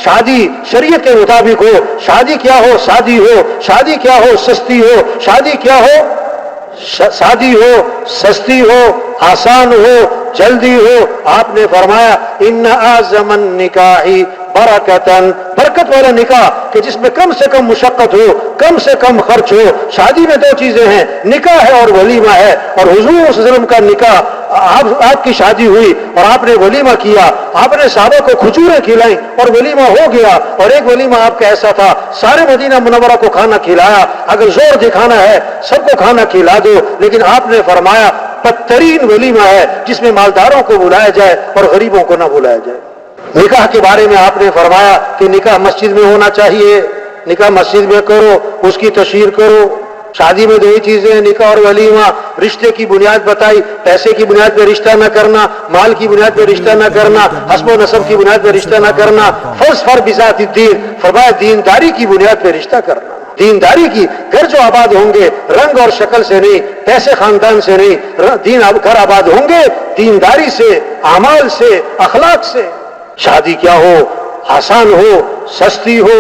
شادی شریعت کے مطابق ہو. شادی کیا ہو؟ شادی ہو. شادی کیا ہو؟ سستی ہو. شادی کیا ہو؟ شادی ہو سستی ہو، آسان ہو، جلدی ہو. آپ نے فرمایا ان اعظم النکاح برکتن، برکت والا نکاح کہ جس میں کم سے کم مشقت ہو، کم سے کم خرچ ہو. شادی میں دو چیزیں ہیں، نکاح ہے اور ولیمہ ہے. اور حضور صلی اللہ علیہ وسلم کا نکاح، آپ کی شادی ہوئی اور آپ نے ولیمہ کیا، آپ نے صحابہ کو کھجوریں کھلائیں اور ولیمہ ہو گیا. اور ایک ولیمہ آپ کا ایسا تھا سارے مدینہ منورہ کو کھانا کھلایا. اگر زور دکھانا ہے سب کو کھانا کھلا دو، لیکن آپ نے فرمایا بدترین ولیمہ ہے جس میں مالداروں کو بلایا جائے اور غریبوں کو نہ بلایا جائے. نکاح کے بارے میں آپ نے فرمایا کہ نکاح مسجد میں ہونا چاہیے، نکاح مسجد میں کرو، اس کی تشہیر کرو. شادی میں دو ہی چیزیں ہیں، نکاح اور ولیمہ. رشتے کی بنیاد بتائی، پیسے کی بنیاد پہ رشتہ نہ کرنا، مال کی بنیاد پہ رشتہ نہ کرنا، حسب و نسب کی بنیاد پہ رشتہ نہ کرنا. فاظفر بذات الدین، فرمایا دینداری کی بنیاد پہ رشتہ کرنا. دینداری کی، گھر جو آباد ہوں گے رنگ اور شکل سے نہیں، پیسے خاندان سے نہیں، دین گھر آباد ہوں گے دینداری سے، اعمال سے، اخلاق سے. شادی کیا ہو؟ آسان ہو، سستی ہو،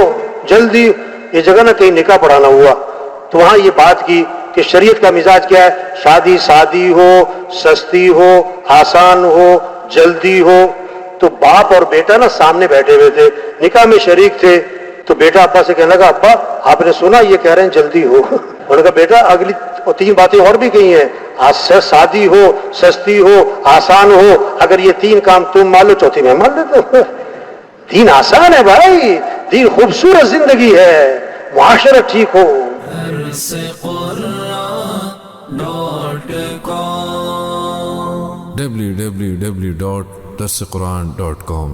جلدی. یہ جگہ نہ کہیں نکاح پڑھانا ہوا تو وہاں یہ بات کی کہ شریعت کا مزاج کیا ہے. شادی سادی ہو، سستی ہو، آسان ہو، جلدی ہو. تو باپ اور بیٹا نا سامنے بیٹھے ہوئے تھے، نکاح میں شریک تھے. تو بیٹا ابا سے کہنے لگا ابا آپ نے سنا یہ کہہ رہے ہیں جلدی ہو. انہوں نے کہا بیٹا اگلی تین باتیں اور بھی کہی ہیں، شادی ہو، سستی ہو، آسان ہو. اگر یہ تین کام تم مان لو چوتھی میں مان لیتا ہوں. دین آسان ہے بھائی، دین خوبصورت زندگی ہے، معاشرت ٹھیک ہو. www.darsequran.com